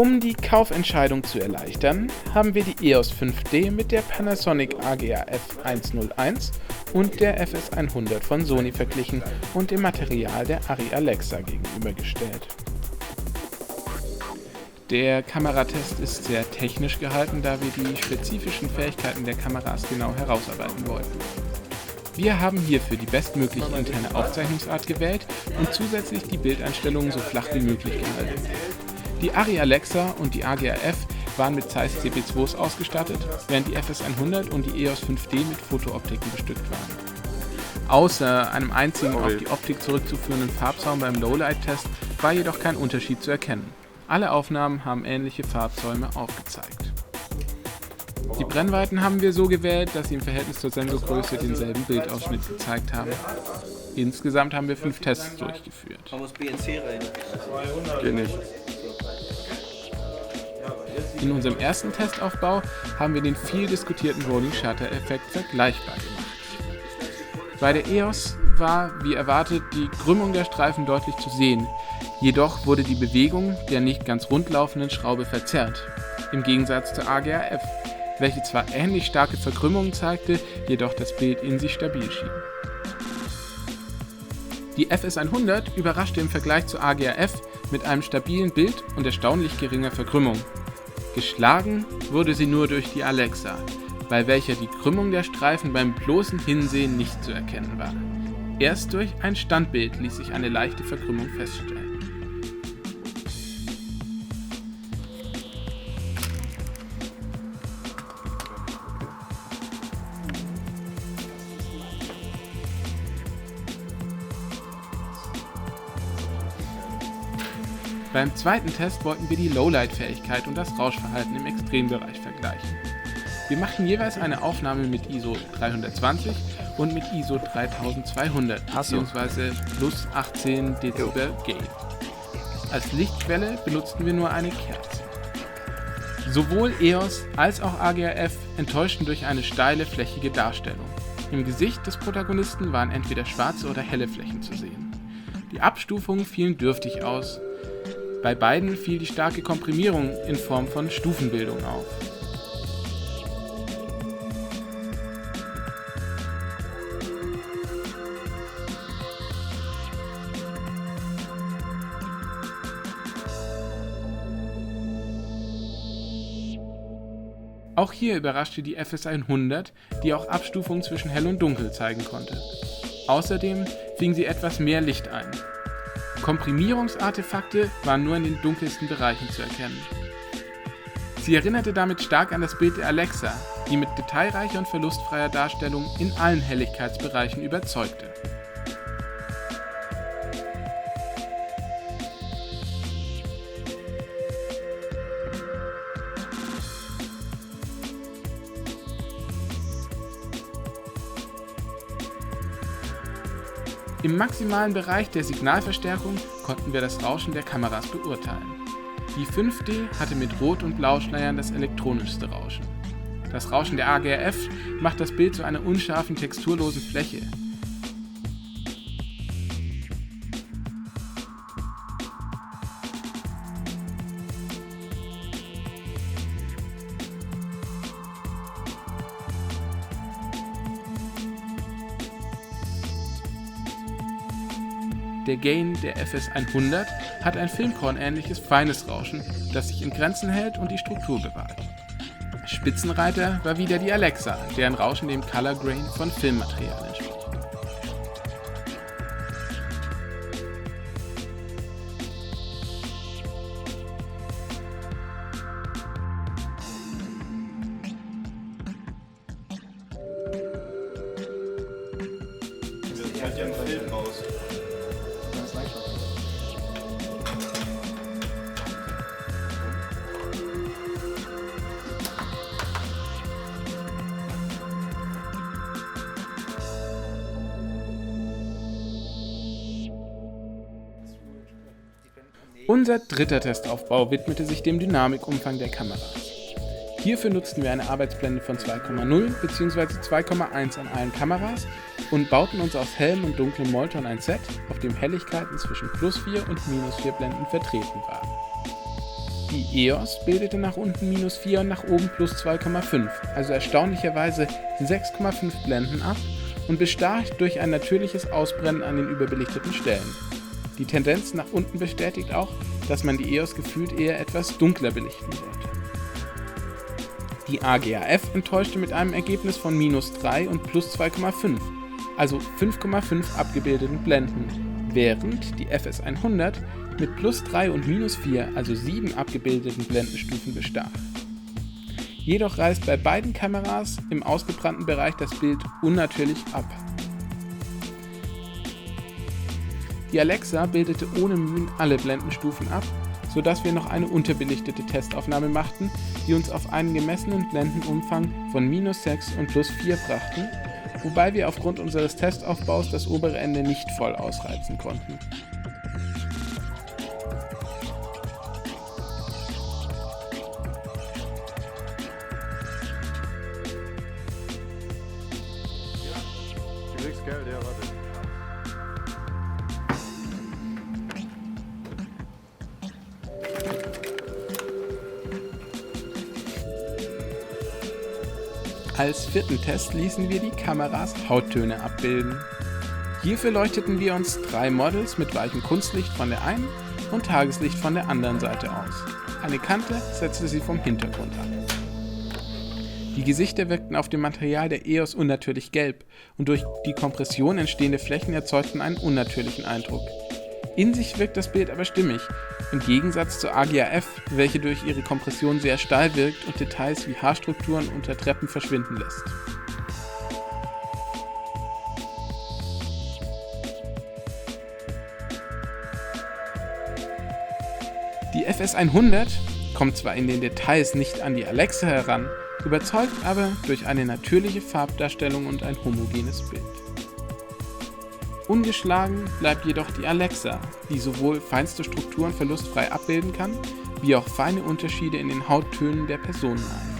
Um die Kaufentscheidung zu erleichtern, haben wir die EOS 5D mit der Panasonic AGA-F 101 und der FS100 von Sony verglichen und dem Material der Arri Alexa gegenübergestellt. Der Kameratest ist sehr technisch gehalten, da wir die spezifischen Fähigkeiten der Kameras genau herausarbeiten wollten. Wir haben hierfür die bestmögliche interne Aufzeichnungsart gewählt und zusätzlich die Bildeinstellungen so flach wie möglich gehalten. Die Arri Alexa und die AGA-F waren mit Zeiss CP2s ausgestattet, während die FS100 und die EOS 5D mit Fotooptiken bestückt waren. Außer einem einzigen auf die Optik zurückzuführenden Farbsaum beim Lowlight-Test war jedoch kein Unterschied zu erkennen. Alle Aufnahmen haben ähnliche Farbsäume aufgezeigt. Die Brennweiten haben wir so gewählt, dass sie im Verhältnis zur Sensorgröße denselben Bildausschnitt gezeigt haben. Insgesamt haben wir 5 Tests durchgeführt. Man muss BNC rein. Geht nicht. In unserem ersten Testaufbau haben wir den viel diskutierten Rolling Shutter Effekt vergleichbar gemacht. Bei der EOS war, wie erwartet, die Krümmung der Streifen deutlich zu sehen, jedoch wurde die Bewegung der nicht ganz rund laufenden Schraube verzerrt, im Gegensatz zur AGA-F, welche zwar ähnlich starke Verkrümmungen zeigte, jedoch das Bild in sich stabil schien. Die FS100 überraschte im Vergleich zur AGA-F mit einem stabilen Bild und erstaunlich geringer Verkrümmung. Geschlagen wurde sie nur durch die Alexa, bei welcher die Krümmung der Streifen beim bloßen Hinsehen nicht zu erkennen war. Erst durch ein Standbild ließ sich eine leichte Verkrümmung feststellen. Beim zweiten Test wollten wir die Lowlight-Fähigkeit und das Rauschverhalten im Extrembereich vergleichen. Wir machten jeweils eine Aufnahme mit ISO 320 und mit ISO 3200 bzw. plus 18 Dezibel Gain. Als Lichtquelle benutzten wir nur eine Kerze. Sowohl EOS als auch AGA-F enttäuschten durch eine steile, flächige Darstellung. Im Gesicht des Protagonisten waren entweder schwarze oder helle Flächen zu sehen. Die Abstufungen fielen dürftig aus. Bei beiden fiel die starke Komprimierung in Form von Stufenbildung auf. Auch hier überraschte die FS100, die auch Abstufungen zwischen hell und dunkel zeigen konnte. Außerdem fing sie etwas mehr Licht ein. Komprimierungsartefakte waren nur in den dunkelsten Bereichen zu erkennen. Sie erinnerte damit stark an das Bild der Alexa, die mit detailreicher und verlustfreier Darstellung in allen Helligkeitsbereichen überzeugte. Im maximalen Bereich der Signalverstärkung konnten wir das Rauschen der Kameras beurteilen. Die 5D hatte mit Rot- und Blauschleiern das elektronischste Rauschen. Das Rauschen der AGA-F macht das Bild zu einer unscharfen, texturlosen Fläche. Der Gain der FS100 hat ein Filmkorn-ähnliches feines Rauschen, das sich in Grenzen hält und die Struktur bewahrt. Spitzenreiter war wieder die Alexa, deren Rauschen dem Color Grain von Filmmaterial entspricht. Ich halt ja einen Film raus. Unser dritter Testaufbau widmete sich dem Dynamikumfang der Kameras. Hierfür nutzten wir eine Arbeitsblende von 2,0 bzw. 2,1 an allen Kameras und bauten uns aus hellem und dunklem Molton ein Set, auf dem Helligkeiten zwischen +4 und -4 Blenden vertreten waren. Die EOS bildete nach unten -4 und nach oben +2,5, also erstaunlicherweise 6,5 Blenden ab und bestach durch ein natürliches Ausbrennen an den überbelichteten Stellen. Die Tendenz nach unten bestätigt auch, dass man die EOS gefühlt eher etwas dunkler belichten sollte. Die AGAF enttäuschte mit einem Ergebnis von -3 und +2,5, also 5,5 abgebildeten Blenden, während die FS100 mit +3 und -4, also 7 abgebildeten Blendenstufen bestach. Jedoch reißt bei beiden Kameras im ausgebrannten Bereich das Bild unnatürlich ab. Die Alexa bildete ohne Mühen alle Blendenstufen ab, sodass wir noch eine unterbelichtete Testaufnahme machten, die uns auf einen gemessenen Blendenumfang von -6 und +4 brachten, wobei wir aufgrund unseres Testaufbaus das obere Ende nicht voll ausreizen konnten. Du legst Geld, ja, warte. Als vierten Test ließen wir die Kameras Hauttöne abbilden. Hierfür leuchteten wir uns 3 Models mit weichem Kunstlicht von der einen und Tageslicht von der anderen Seite aus. Eine Kante setzte sie vom Hintergrund ab. Die Gesichter wirkten auf dem Material der EOS unnatürlich gelb und durch die Kompression entstehende Flächen erzeugten einen unnatürlichen Eindruck. In sich wirkt das Bild aber stimmig, im Gegensatz zur AGAF, welche durch ihre Kompression sehr steil wirkt und Details wie Haarstrukturen unter Treppen verschwinden lässt. Die FS100 kommt zwar in den Details nicht an die Alexa heran, überzeugt aber durch eine natürliche Farbdarstellung und ein homogenes Bild. Ungeschlagen bleibt jedoch die Alexa, die sowohl feinste Strukturen verlustfrei abbilden kann, wie auch feine Unterschiede in den Hauttönen der Personen einfügt.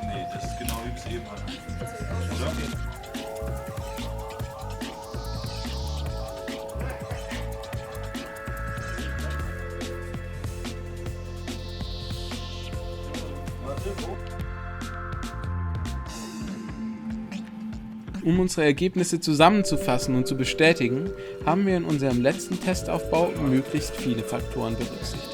Nee, das ist genau wie es eben war. Oder? Um unsere Ergebnisse zusammenzufassen und zu bestätigen, haben wir in unserem letzten Testaufbau möglichst viele Faktoren berücksichtigt.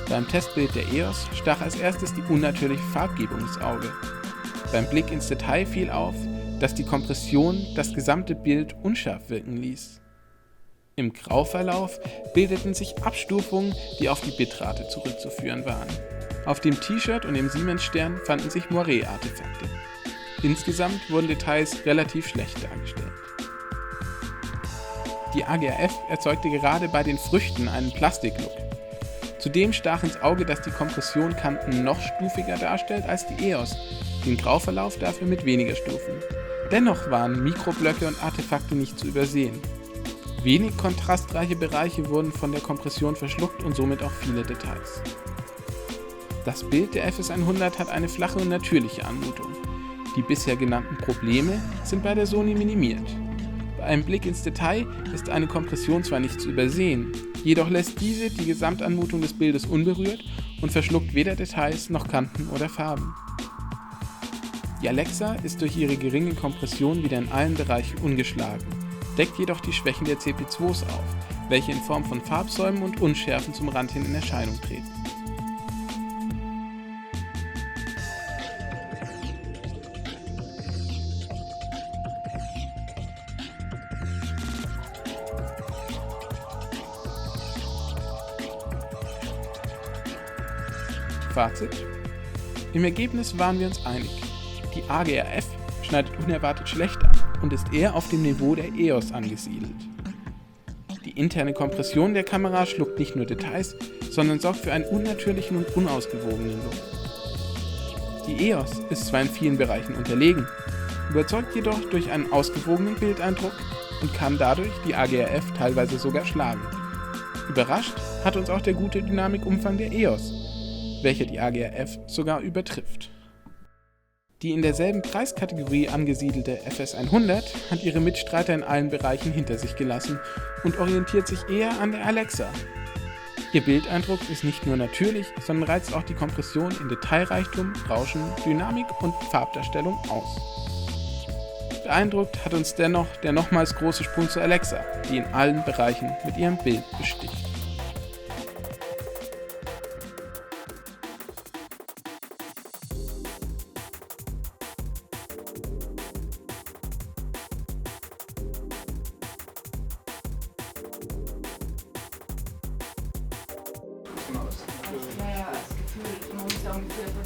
Beim Testbild der EOS stach als erstes die unnatürliche Farbgebung ins Auge. Beim Blick ins Detail fiel auf, dass die Kompression das gesamte Bild unscharf wirken ließ. Im Grauverlauf bildeten sich Abstufungen, die auf die Bitrate zurückzuführen waren. Auf dem T-Shirt und dem Siemens-Stern fanden sich Moiré-Artefakte. Insgesamt wurden Details relativ schlecht dargestellt. Die AGAF erzeugte gerade bei den Früchten einen Plastiklook. Zudem stach ins Auge, dass die Kompression Kanten noch stufiger darstellt als die EOS, den Grauverlauf dafür mit weniger Stufen. Dennoch waren Mikroblöcke und Artefakte nicht zu übersehen. Wenig kontrastreiche Bereiche wurden von der Kompression verschluckt und somit auch viele Details. Das Bild der FS100 hat eine flache und natürliche Anmutung. Die bisher genannten Probleme sind bei der Sony minimiert. Bei einem Blick ins Detail ist eine Kompression zwar nicht zu übersehen, jedoch lässt diese die Gesamtanmutung des Bildes unberührt und verschluckt weder Details noch Kanten oder Farben. Die Alexa ist durch ihre geringe Kompression wieder in allen Bereichen ungeschlagen, deckt jedoch die Schwächen der CP2s auf, welche in Form von Farbsäumen und Unschärfen zum Rand hin in Erscheinung treten. Fazit: Im Ergebnis waren wir uns einig. Die AGAF schneidet unerwartet schlecht ab und ist eher auf dem Niveau der EOS angesiedelt. Die interne Kompression der Kamera schluckt nicht nur Details, sondern sorgt für einen unnatürlichen und unausgewogenen Look. Die EOS ist zwar in vielen Bereichen unterlegen, überzeugt jedoch durch einen ausgewogenen Bildeindruck und kann dadurch die AGRF teilweise sogar schlagen. Überrascht hat uns auch der gute Dynamikumfang der EOS, welcher die AGRF sogar übertrifft. Die in derselben Preiskategorie angesiedelte FS100 hat ihre Mitstreiter in allen Bereichen hinter sich gelassen und orientiert sich eher an der Alexa. Ihr Bildeindruck ist nicht nur natürlich, sondern reizt auch die Kompression in Detailreichtum, Rauschen, Dynamik und Farbdarstellung aus. Beeindruckt hat uns dennoch der nochmals große Sprung zur Alexa, die in allen Bereichen mit ihrem Bild besticht. Naja, als Gefühl, man muss ja ungefähr von